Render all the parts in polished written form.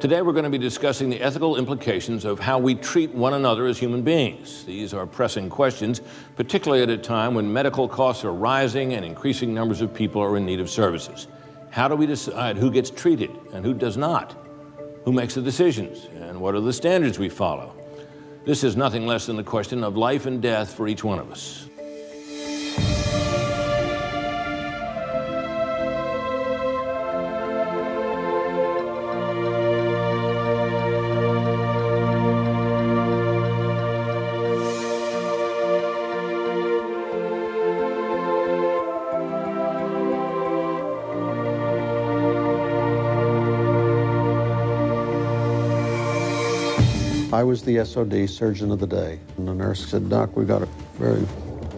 Today we're going to be discussing the ethical implications of how we treat one another as human beings. These are pressing questions, particularly at a time when medical costs are rising and increasing numbers of people are in need of services. How do we decide who gets treated and who does not? Who makes the decisions, and what are the standards we follow? This is nothing less than the question of life and death for each one of us. I was the SOD, surgeon of the day, and the nurse said, "Doc, we got a very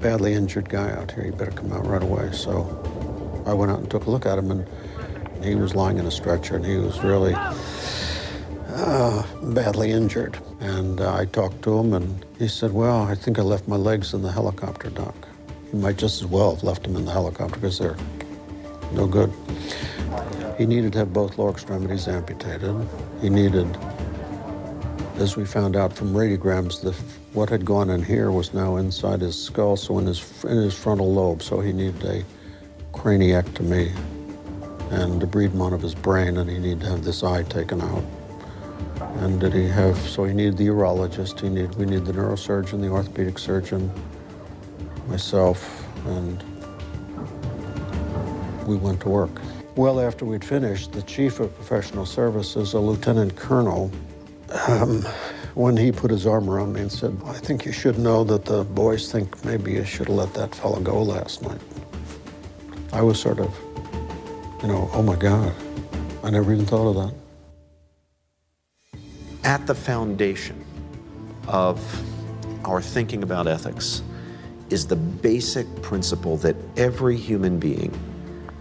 badly injured guy out here. You better come out right away." So I went out and took a look at him, and he was lying in a stretcher, and he was really badly injured. And I talked to him, and he said, "Well, I think I left my legs in the helicopter, Doc." You might just as well have left them in the helicopter because they're no good. He needed to have both lower extremities amputated. He needed, as we found out from radiograms, what had gone in here was now inside his skull, so in his frontal lobe, so he needed a craniectomy and debridement of his brain, and he needed to have this eye taken out. And so he needed the urologist, we needed the neurosurgeon, the orthopedic surgeon, myself, and we went to work. Well, after we'd finished, the chief of professional services, a lieutenant colonel, when he put his arm around me and said, "I think you should know that the boys think maybe you should have let that fellow go last night." I was sort of, oh my God, I never even thought of that. At the foundation of our thinking about ethics is the basic principle that every human being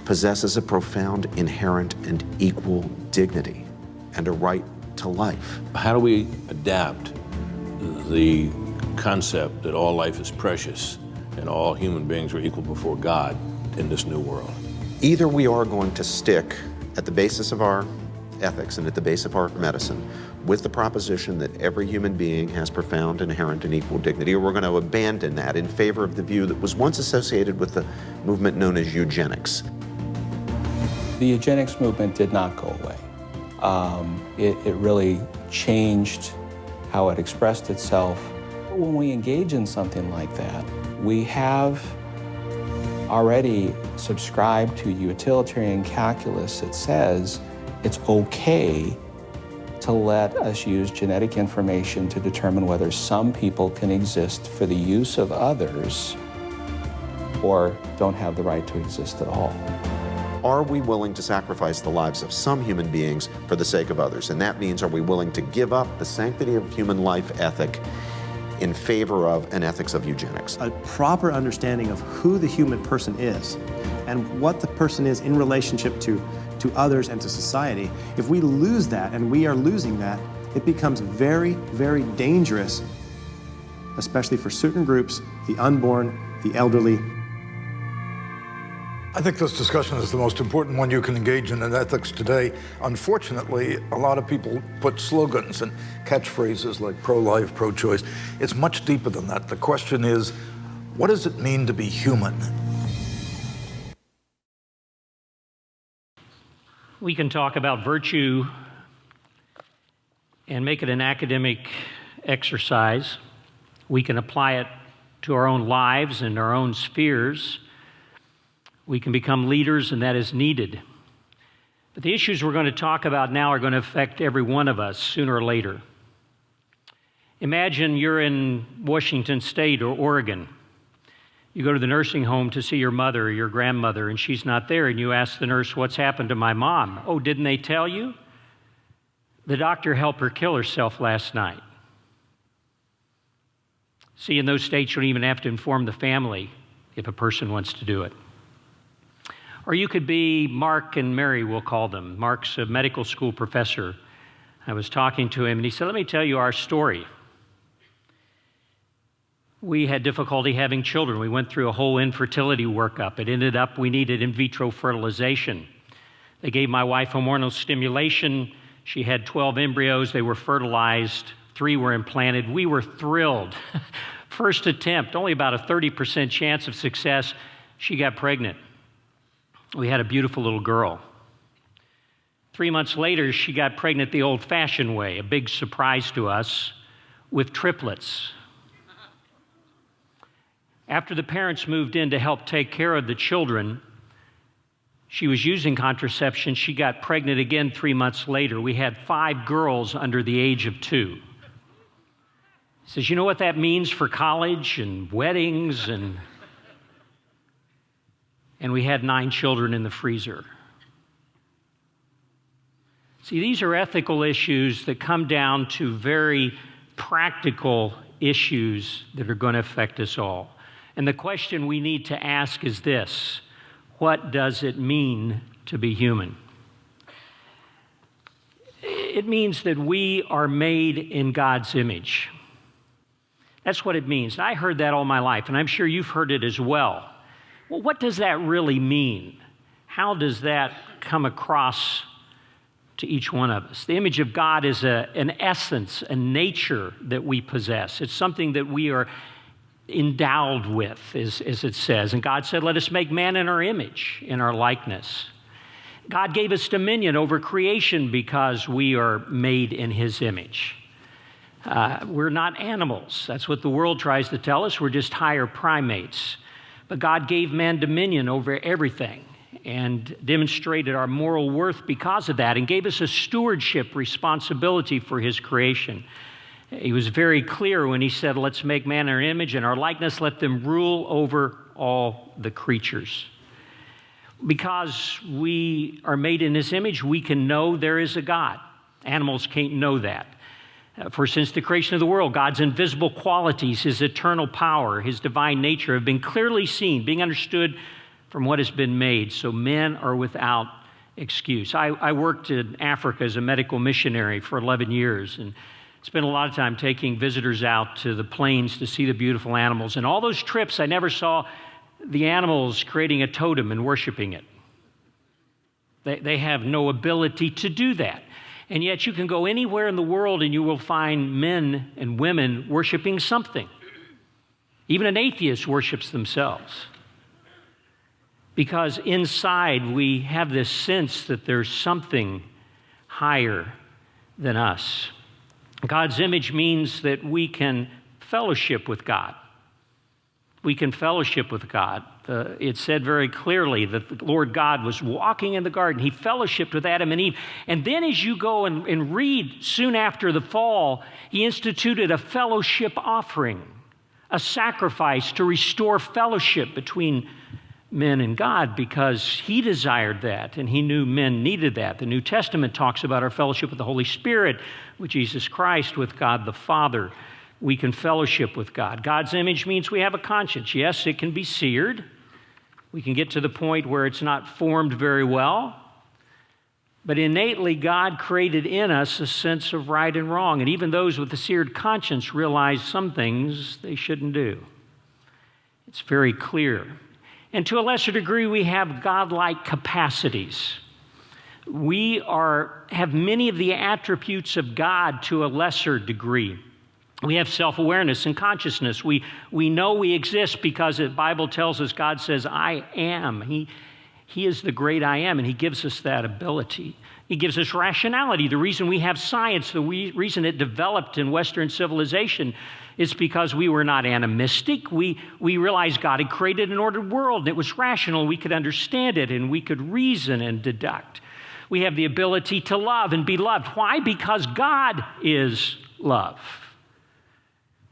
possesses a profound, inherent, and equal dignity and a right to life. How do we adapt the concept that all life is precious and all human beings are equal before God in this new world? Either we are going to stick at the basis of our ethics and at the base of our medicine with the proposition that every human being has profound, inherent, and equal dignity, or we're going to abandon that in favor of the view that was once associated with the movement known as eugenics. The eugenics movement did not go away. It really changed how it expressed itself. When we engage in something like that, we have already subscribed to utilitarian calculus that says it's okay to let us use genetic information to determine whether some people can exist for the use of others or don't have the right to exist at all. Are we willing to sacrifice the lives of some human beings for the sake of others? And that means, are we willing to give up the sanctity of human life ethic in favor of an ethics of eugenics? A proper understanding of who the human person is and what the person is in relationship to others and to society. If we lose that, and we are losing that, it becomes very, very dangerous, especially for certain groups, the unborn, the elderly. I think this discussion is the most important one you can engage in ethics today. Unfortunately, a lot of people put slogans and catchphrases like pro-life, pro-choice. It's much deeper than that. The question is, what does it mean to be human? We can talk about virtue and make it an academic exercise. We can apply it to our own lives and our own spheres. We can become leaders, and that is needed. But the issues we're going to talk about now are going to affect every one of us sooner or later. Imagine you're in Washington State or Oregon. You go to the nursing home to see your mother or your grandmother, and she's not there, and you ask the nurse, "What's happened to my mom?" "Oh, didn't they tell you? The doctor helped her kill herself last night." See, in those states, you don't even have to inform the family if a person wants to do it. Or you could be Mark and Mary, we'll call them. Mark's a medical school professor. I was talking to him, and he said, "Let me tell you our story. We had difficulty having children. We went through a whole infertility workup. It ended up we needed in vitro fertilization. They gave my wife hormonal stimulation. She had 12 embryos. They were fertilized. 3 were implanted. We were thrilled. First attempt, only about a 30% chance of success. She got pregnant. We had a beautiful little girl. 3 months later, she got pregnant the old-fashioned way, a big surprise to us, with triplets. After the parents moved in to help take care of the children, she was using contraception. She got pregnant again 3 months later. We had 5 girls under the age of 2. He says, you know what that means for college and weddings? And we had 9 children in the freezer. See, these are ethical issues that come down to very practical issues that are going to affect us all. And the question we need to ask is this: what does it mean to be human? It means that we are made in God's image. That's what it means. I heard that all my life, and I'm sure you've heard it as well. Well, what does that really mean? How does that come across to each one of us? The image of God is an essence, a nature that we possess. It's something that we are endowed with, as it says. And God said, let us make man in our image, in our likeness. God gave us dominion over creation because we are made in his image. We're not animals. That's what the world tries to tell us. We're just higher primates. But God gave man dominion over everything and demonstrated our moral worth because of that, and gave us a stewardship responsibility for his creation. He was very clear when he said, let's make man in our image and our likeness, let them rule over all the creatures. Because we are made in his image, we can know there is a God. Animals can't know that. For since the creation of the world, God's invisible qualities, his eternal power, his divine nature have been clearly seen, being understood from what has been made. So men are without excuse. I worked in Africa as a medical missionary for 11 years and spent a lot of time taking visitors out to the plains to see the beautiful animals. And all those trips, I never saw the animals creating a totem and worshiping it. They have no ability to do that. And yet you can go anywhere in the world and you will find men and women worshiping something. Even an atheist worships themselves. Because inside we have this sense that there's something higher than us. God's image means that we can fellowship with God. We can fellowship with God. It said very clearly that the Lord God was walking in the garden. He fellowshiped with Adam and Eve. And then as you go and read soon after the fall, he instituted a fellowship offering, a sacrifice to restore fellowship between men and God, because he desired that and he knew men needed that. The New Testament talks about our fellowship with the Holy Spirit, with Jesus Christ, with God the Father. We can fellowship with God. God's image means we have a conscience. Yes, it can be seared. We can get to the point where it's not formed very well. But innately, God created in us a sense of right and wrong. And even those with a seared conscience realize some things they shouldn't do. It's very clear. And to a lesser degree, we have godlike capacities. We have many of the attributes of God to a lesser degree. We have self-awareness and consciousness. We know we exist because the Bible tells us, God says, I am. He is the great I am, and he gives us that ability. He gives us rationality. The reason we have science, the reason it developed in Western civilization is because we were not animistic. We realized God had created an ordered world, and it was rational. We could understand it, and we could reason and deduct. We have the ability to love and be loved. Why? Because God is love.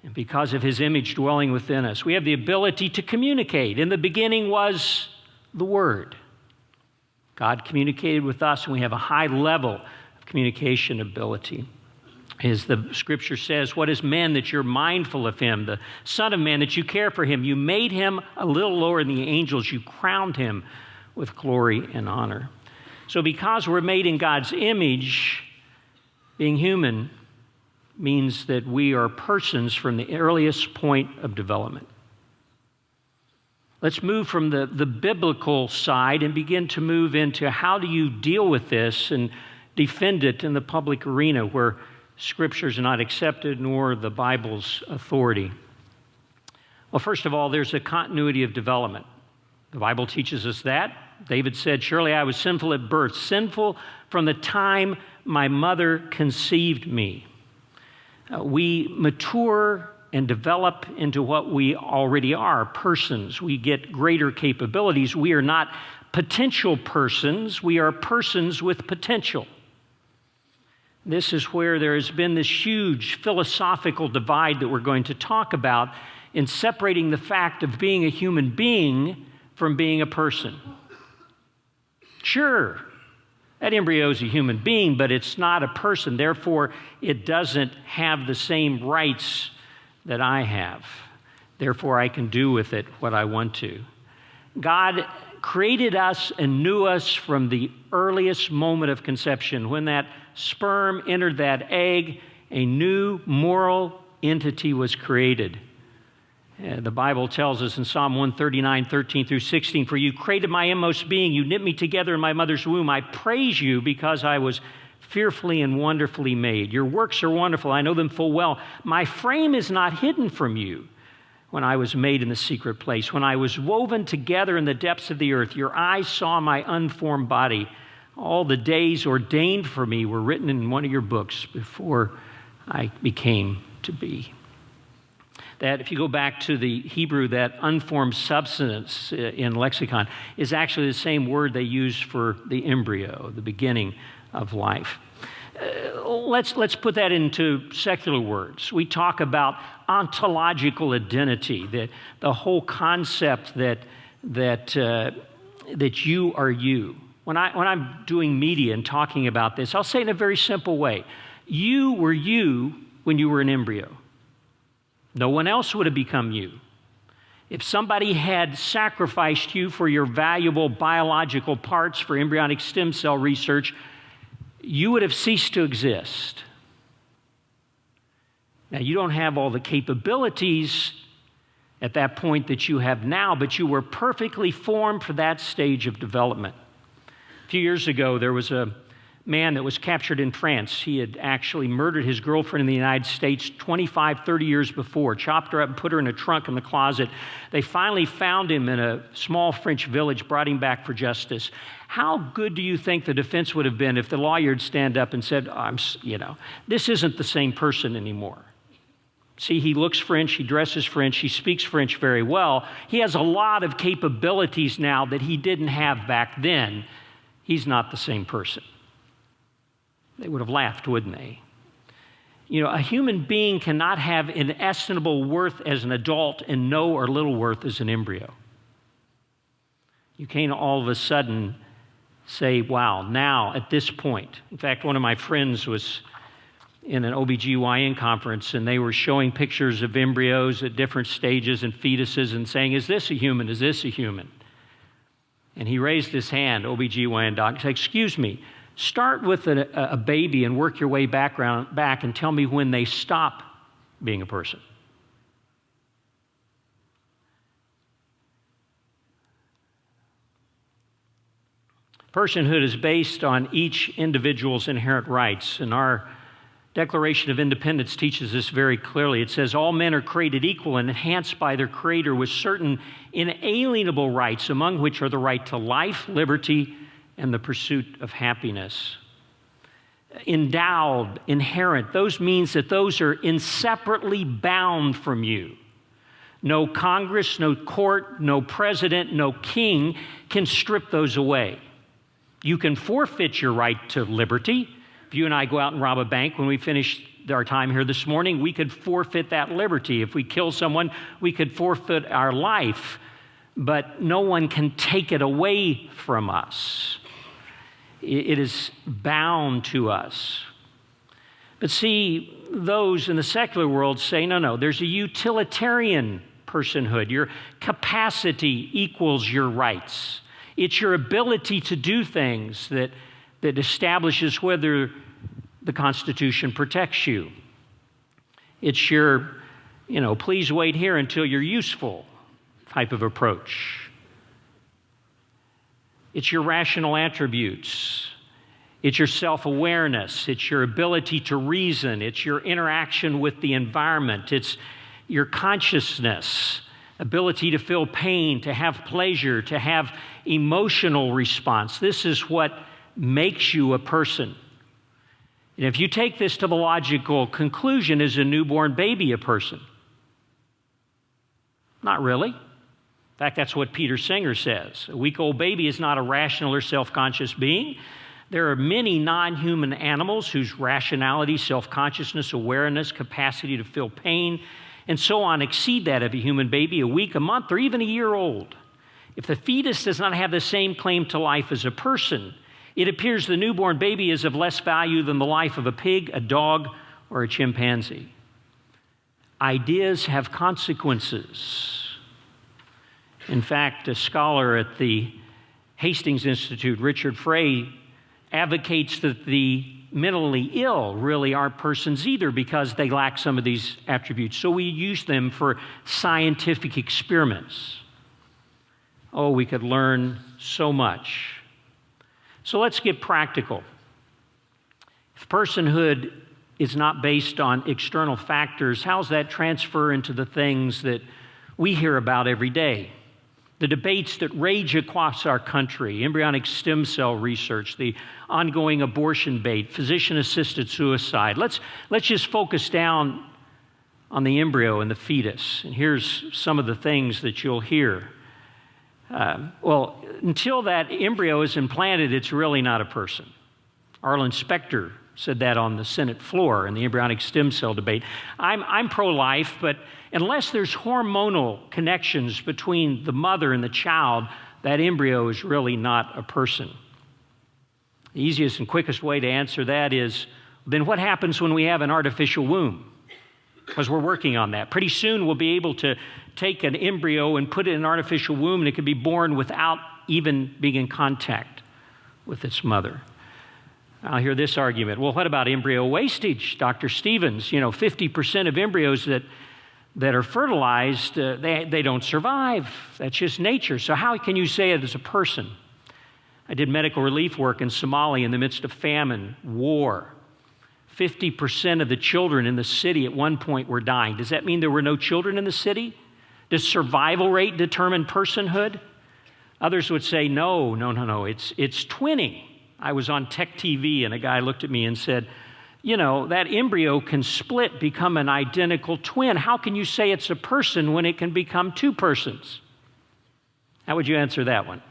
And because of his image dwelling within us, we have the ability to communicate. In the beginning was the Word. God communicated with us, and we have a high level of communication ability. As the scripture says, what is man that you're mindful of him? The Son of Man that you care for him. You made him a little lower than the angels. You crowned him with glory and honor. So because we're made in God's image, being human means that we are persons from the earliest point of development. Let's move from the biblical side and begin to move into how do you deal with this and defend it in the public arena where Scriptures are not accepted nor the Bible's authority? Well, first of all, there's a continuity of development. The Bible teaches us that. David said, "Surely I was sinful at birth, sinful from the time my mother conceived me." We mature and develop into what we already are, persons. We get greater capabilities. We are not potential persons. We are persons with potential. This is where there has been this huge philosophical divide that we're going to talk about in separating the fact of being a human being from being a person. Sure, that embryo is a human being, but it's not a person. Therefore, it doesn't have the same rights that I have. Therefore, I can do with it what I want to. God created us and knew us from the earliest moment of conception. When that sperm entered that egg, a new moral entity was created. The Bible tells us in Psalm 139, 13 through 16, "For you created my inmost being, you knit me together in my mother's womb. I praise you because I was fearfully and wonderfully made. Your works are wonderful, I know them full well. My frame is not hidden from you when I was made in the secret place. When I was woven together in the depths of the earth, your eyes saw my unformed body. All the days ordained for me were written in one of your books before I became to be." That, if you go back to the Hebrew, that unformed substance in lexicon is actually the same word they use for the embryo, the beginning of life. Let's put that into secular words. We talk about ontological identity, the whole concept that you are you. When I'm doing media and talking about this, I'll say it in a very simple way. You were you when you were an embryo. No one else would have become you. If somebody had sacrificed you for your valuable biological parts for embryonic stem cell research, you would have ceased to exist. Now, you don't have all the capabilities at that point that you have now, but you were perfectly formed for that stage of development. A few years ago, there was a man that was captured in France. He had actually murdered his girlfriend in the United States 25, 30 years before, chopped her up and put her in a trunk in the closet. They finally found him in a small French village, brought him back for justice. How good do you think the defense would have been if the lawyer had stand up and said, this isn't the same person anymore. See, he looks French, he dresses French, he speaks French very well. He has a lot of capabilities now that he didn't have back then. He's not the same person. They would have laughed, wouldn't they? A human being cannot have inestimable worth as an adult and no or little worth as an embryo. You can't all of a sudden say, wow, now at this point. In fact, one of my friends was in an OBGYN conference and they were showing pictures of embryos at different stages and fetuses and saying, is this a human? Is this a human? And he raised his hand, OBGYN doc, and said, excuse me, start with a baby and work your way back and tell me when they stop being a person. Personhood is based on each individual's inherent rights, and our Declaration of Independence teaches this very clearly. It says, all men are created equal and enhanced by their Creator with certain inalienable rights, among which are the right to life, liberty, and the pursuit of happiness. Endowed, inherent, those means that those are inseparably bound from you. No Congress, no court, no president, no king can strip those away. You can forfeit your right to liberty. If you and I go out and rob a bank when we finish our time here this morning, we could forfeit that liberty. If we kill someone, we could forfeit our life. But no one can take it away from us. It is bound to us. But see, those in the secular world say, no, there's a utilitarian personhood. Your capacity equals your rights. It's your ability to do things that establishes whether the Constitution protects you. It's your, please wait here until you're useful type of approach. It's your rational attributes. It's your self-awareness. It's your ability to reason. It's your interaction with the environment. It's your consciousness, ability to feel pain, to have pleasure, to have emotional response. This is what makes you a person. And if you take this to the logical conclusion, is a newborn baby a person? Not really. In fact, that's what Peter Singer says. A week-old baby is not a rational or self-conscious being. There are many non-human animals whose rationality, self-consciousness, awareness, capacity to feel pain, and so on exceed that of a human baby, a week, a month, or even a year old. If the fetus does not have the same claim to life as a person, it appears the newborn baby is of less value than the life of a pig, a dog, or a chimpanzee. Ideas have consequences. In fact, a scholar at the Hastings Institute, Richard Frey, advocates that the mentally ill really aren't persons either because they lack some of these attributes. So we use them for scientific experiments. Oh, we could learn so much. So let's get practical. If personhood is not based on external factors, how's that transfer into the things that we hear about every day? The debates that rage across our country, embryonic stem cell research, the ongoing abortion debate, physician-assisted suicide. Let's just focus down on the embryo and the fetus. And here's some of the things that you'll hear. Well, until that embryo is implanted, it's really not a person. Arlen Specter said that on the Senate floor in the embryonic stem cell debate. I'm pro-life, but unless there's hormonal connections between the mother and the child, that embryo is really not a person. The easiest and quickest way to answer that is, then what happens when we have an artificial womb? Because we're working on that. Pretty soon we'll be able to take an embryo and put it in an artificial womb, and it can be born without even being in contact with its mother. I'll hear this argument. Well, what about embryo wastage, Dr. Stevens? 50% of embryos that are fertilized, they don't survive. That's just nature. So how can you say it as a person? I did medical relief work in Somalia in the midst of famine, war. 50% of the children in the city at one point were dying. Does that mean there were no children in the city? Does survival rate determine personhood? Others would say, no, it's twinning. I was on Tech TV and a guy looked at me and said, that embryo can split, become an identical twin. How can you say it's a person when it can become two persons? How would you answer that one?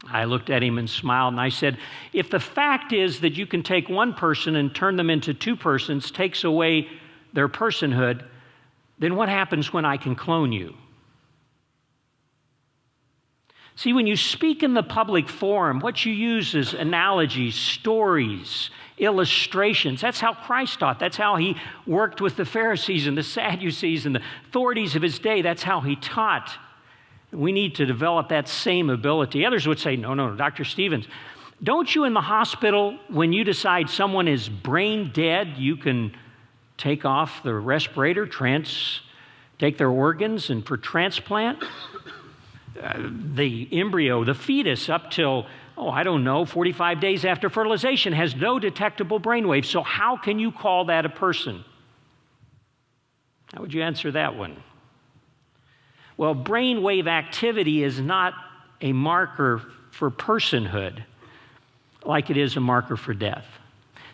I looked at him and smiled and I said, if the fact is that you can take one person and turn them into two persons, takes away their personhood, then what happens when I can clone you? See, when you speak in the public forum, what you use is analogies, stories, illustrations. That's how Christ taught. That's how he worked with the Pharisees and the Sadducees and the authorities of his day. That's how he taught. We need to develop that same ability. Others would say, no, Dr. Stevens, don't you in the hospital, when you decide someone is brain dead, you can take off the respirator, take their organs, and for transplant? The embryo, the fetus, up till, 45 days after fertilization, has no detectable brainwave. So how can you call that a person? How would you answer that one? Well, brainwave activity is not a marker for personhood like it is a marker for death.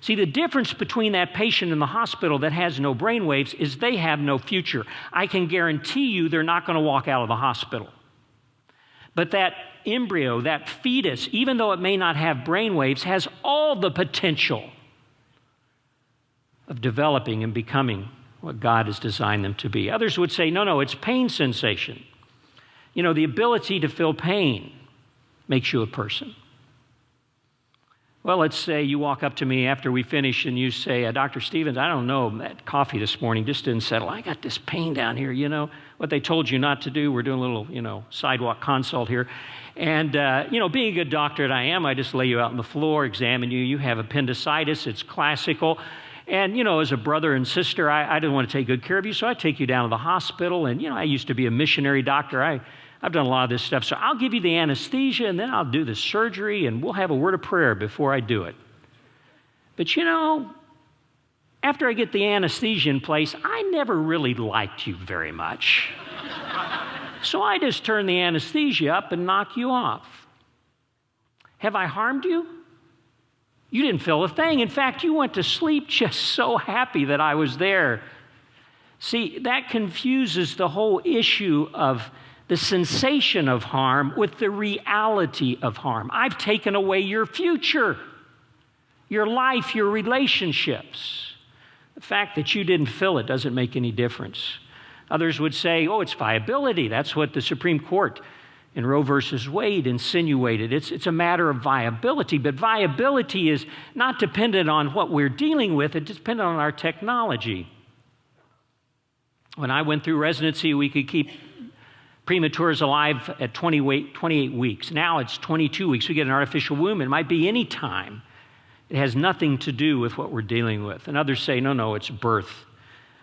See, the difference between that patient in the hospital that has no brainwaves is they have no future. I can guarantee you they're not going to walk out of the hospital. But that embryo, that fetus, even though it may not have brainwaves, has all the potential of developing and becoming what God has designed them to be. Others would say, no, it's pain sensation. The ability to feel pain makes you a person. Well, let's say you walk up to me after we finish and you say, Dr. Stevens, I don't know, that coffee this morning just didn't settle. I got this pain down here, what they told you not to do. We're doing a little, sidewalk consult here. And, being a good doctor that I am, I just lay you out on the floor, examine you. You have appendicitis. It's classical. And, as a brother and sister, I didn't want to take good care of you, so I take you down to the hospital. And, I used to be a missionary doctor. I've done a lot of this stuff. So I'll give you the anesthesia, and then I'll do the surgery, and we'll have a word of prayer before I do it. But, after I get the anesthesia in place, I never really liked you very much. So I just turn the anesthesia up and knock you off. Have I harmed you? You didn't feel a thing. In fact, you went to sleep just so happy that I was there. See, that confuses the whole issue of the sensation of harm with the reality of harm. I've taken away your future, your life, your relationships. The fact that you didn't feel it doesn't make any difference. Others would say, it's viability. That's what the Supreme Court in Roe versus Wade insinuated. It's a matter of viability, but viability is not dependent on what we're dealing with. It's dependent on our technology. When I went through residency, we could keep prematures alive at 28 weeks. Now it's 22 weeks. We get an artificial womb. It might be any time. It has nothing to do with what we're dealing with. And others say, no, it's birth.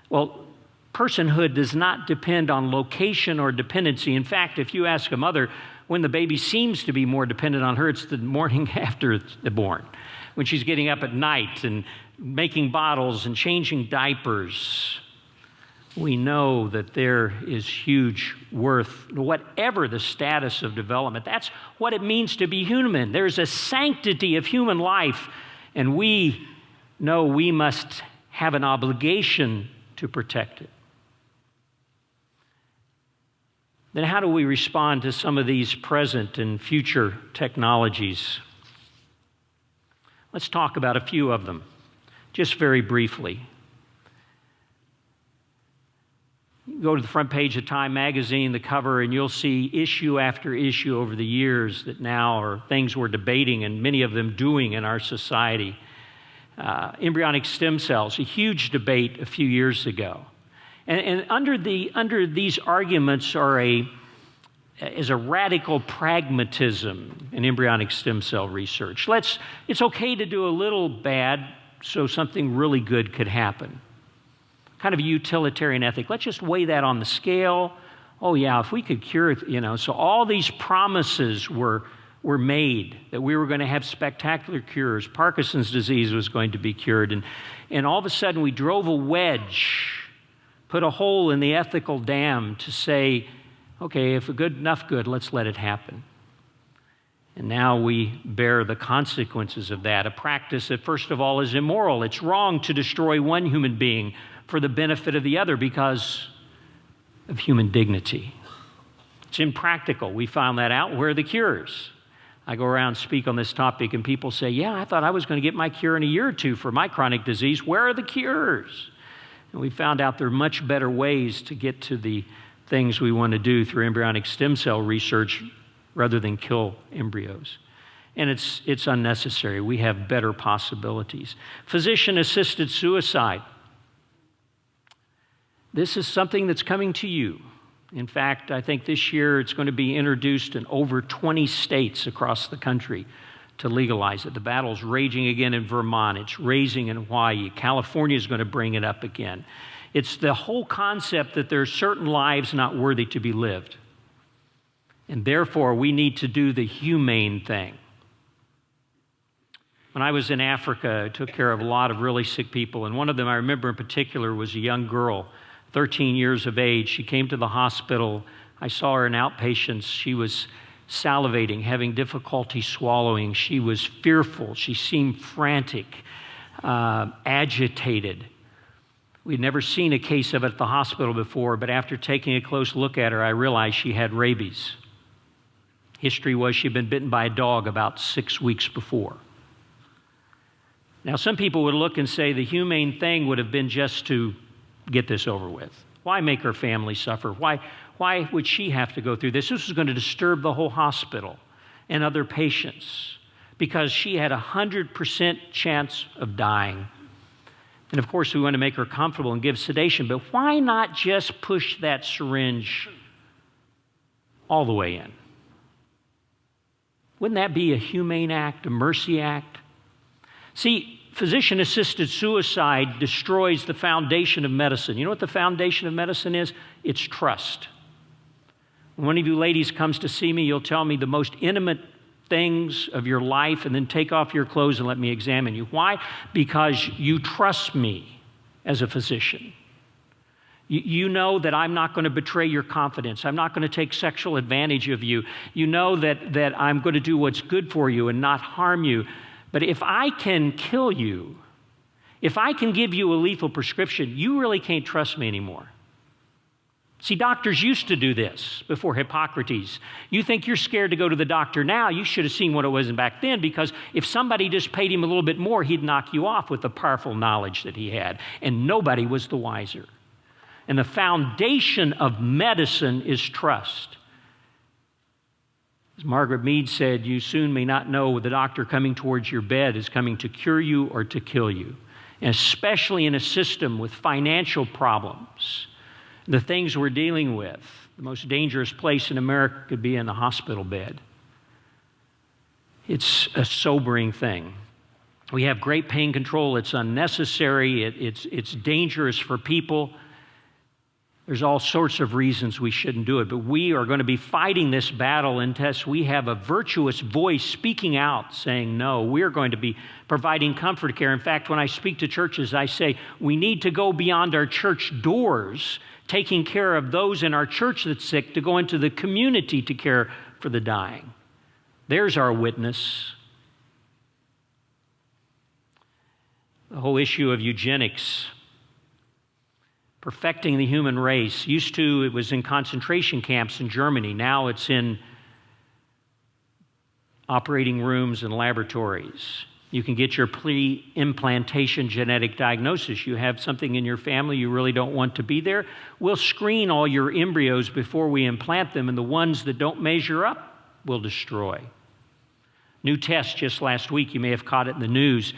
Well, personhood does not depend on location or dependency. In fact, if you ask a mother when the baby seems to be more dependent on her, it's the morning after it's born, when she's getting up at night and making bottles and changing diapers. We know that there is huge worth, whatever the status of development. That's what it means to be human. There's a sanctity of human life, and we know we must have an obligation to protect it. Then how do we respond to some of these present and future technologies? Let's talk about a few of them, just very briefly. You go to the front page of Time magazine, the cover, and you'll see issue after issue over the years that now are things we're debating and many of them doing in our society. Embryonic stem cells, a huge debate a few years ago. And under these arguments is a radical pragmatism in embryonic stem cell research. It's okay to do a little bad so something really good could happen. Kind of a utilitarian ethic. Let's just weigh that on the scale. Oh yeah, if we could cure it, so all these promises were made that we were going to have spectacular cures. Parkinson's disease was going to be cured. And all of a sudden we drove a wedge, put a hole in the ethical dam to say, okay, if enough good, let's let it happen. And now we bear the consequences of that, a practice that first of all is immoral. It's wrong to destroy one human being for the benefit of the other because of human dignity. It's impractical. We found that out. Where are the cures? I go around and speak on this topic and people say, yeah, I thought I was going to get my cure in a year or two for my chronic disease. Where are the cures? And we found out there are much better ways to get to the things we want to do through embryonic stem cell research rather than kill embryos. And it's unnecessary. We have better possibilities. Physician-assisted suicide. This is something that's coming to you. In fact, I think this year it's going to be introduced in over 20 states across the country to legalize it. The battle's raging again in Vermont. It's raging in Hawaii. California is going to bring it up again. It's the whole concept that there are certain lives not worthy to be lived. And therefore, we need to do the humane thing. When I was in Africa, I took care of a lot of really sick people. And one of them I remember in particular was a young girl, 13 years of age. She came to the hospital. I saw her in outpatients. She was salivating, having difficulty swallowing. She was fearful. She seemed frantic, agitated. We'd never seen a case of it at the hospital before, but after taking a close look at her, I realized she had rabies. History was she'd been bitten by a dog about 6 weeks before. Now, some people would look and say the humane thing would have been just to get this over with. Why make her family suffer? Why would she have to go through this? This was going to disturb the whole hospital and other patients because she had 100% chance of dying. And of course, we want to make her comfortable and give sedation, but why not just push that syringe all the way in? Wouldn't that be a humane act, a mercy act? See, Physician-assisted suicide destroys the foundation of medicine. You know what the foundation of medicine is? It's trust. When one of you ladies comes to see me, you'll tell me the most intimate things of your life and then take off your clothes and let me examine you. Why? Because you trust me as a physician. You know that I'm not going to betray your confidence. I'm not going to take sexual advantage of you. You know that I'm going to do what's good for you and not harm you. But if I can kill you, if I can give you a lethal prescription, you really can't trust me anymore. See, doctors used to do this before Hippocrates. You think you're scared to go to the doctor now, you should have seen what it was back then, because if somebody just paid him a little bit more, he'd knock you off with the powerful knowledge that he had, and nobody was the wiser. And the foundation of medicine is trust. As Margaret Mead said, you soon may not know the doctor coming towards your bed is coming to cure you or to kill you. And especially in a system with financial problems, the things we're dealing with, the most dangerous place in America could be in the hospital bed. It's a sobering thing. We have great pain control. It's unnecessary. It's dangerous for people. There's all sorts of reasons we shouldn't do it, but we are going to be fighting this battle unless we have a virtuous voice speaking out, saying no. We're going to be providing comfort care. In fact, when I speak to churches, I say we need to go beyond our church doors, taking care of those in our church that's sick, to go into the community to care for the dying. There's our witness. The whole issue of eugenics, perfecting the human race. Used to, it was in concentration camps in Germany. Now it's in operating rooms and laboratories. You can get your pre-implantation genetic diagnosis. You have something in your family you really don't want to be there. We'll screen all your embryos before we implant them, and the ones that don't measure up, we'll destroy. New test just last week, you may have caught it in the news.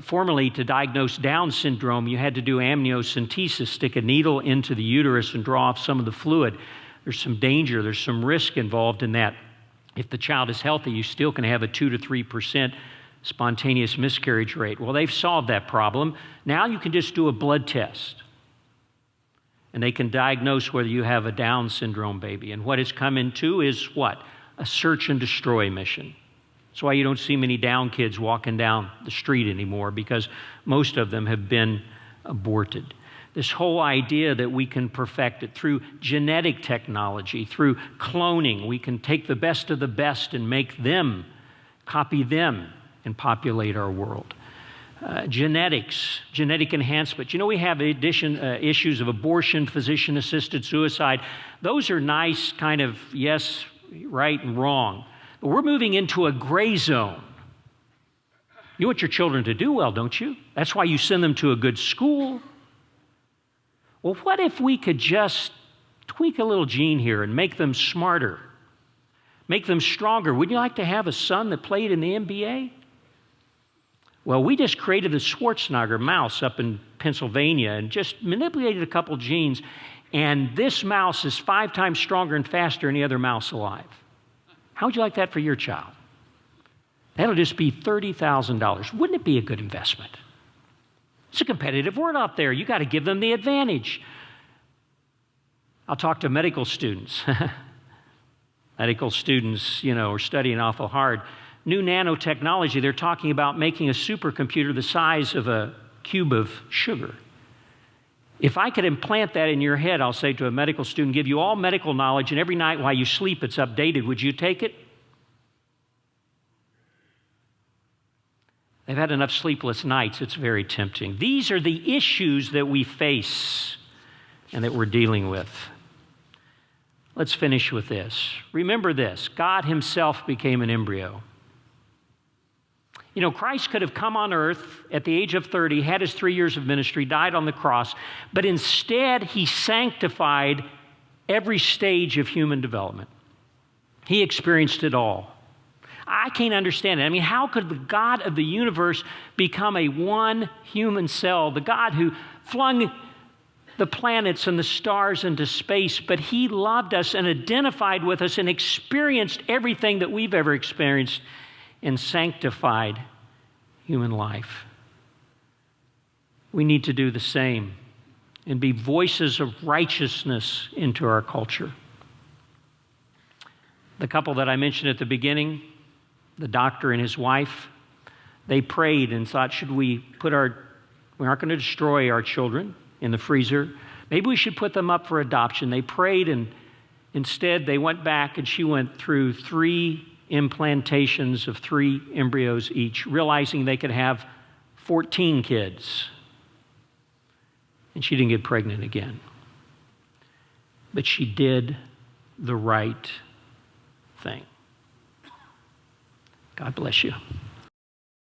Formerly, to diagnose Down syndrome, you had to do amniocentesis, stick a needle into the uterus and draw off some of the fluid. There's some danger, there's some risk involved in that. If the child is healthy, you still can have a 2 to 3% spontaneous miscarriage rate. Well, they've solved that problem. Now you can just do a blood test, and they can diagnose whether you have a Down syndrome baby. And what it's come into is what? A search and destroy mission. That's why you don't see many Down kids walking down the street anymore, because most of them have been aborted. This whole idea that we can perfect it through genetic technology, through cloning, we can take the best of the best and make them, copy them, and populate our world. Genetics, genetic enhancement. You know, we have issues of abortion, physician-assisted suicide. Those are nice kind of yes, right, and wrong. But we're moving into a gray zone. You want your children to do well, don't you? That's why you send them to a good school. Well, what if we could just tweak a little gene here and make them smarter, make them stronger? Would you like to have a son that played in the NBA? Well, we just created the Schwarzenegger mouse up in Pennsylvania and just manipulated a couple genes, and this mouse is 5 times stronger and faster than any other mouse alive. How would you like that for your child? That'll just be $30,000. Wouldn't it be a good investment? It's a competitive world out there. You got to give them the advantage. I'll talk to medical students. Medical students, are studying awful hard. New nanotechnology, they're talking about making a supercomputer the size of a cube of sugar. If I could implant that in your head, I'll say to a medical student, give you all medical knowledge, and every night while you sleep it's updated, would you take it? They've had enough sleepless nights, it's very tempting. These are the issues that we face and that we're dealing with. Let's finish with this. Remember this, God himself became an embryo. Christ could have come on earth at the age of 30, had his 3 years of ministry, died on the cross, but instead he sanctified every stage of human development. He experienced it all. I can't understand it. How could the God of the universe become a one human cell, the God who flung the planets and the stars into space, but he loved us and identified with us and experienced everything that we've ever experienced and sanctified human life. we need to do the same and be voices of righteousness into our culture. The couple that I mentioned at the beginning, the doctor and his wife, they prayed and thought, we aren't going to destroy our children in the freezer. Maybe we should put them up for adoption. They prayed, and instead they went back, and she went through 3 implantations of 3 embryos each, realizing they could have 14 kids. And she didn't get pregnant again. But she did the right thing. God bless you.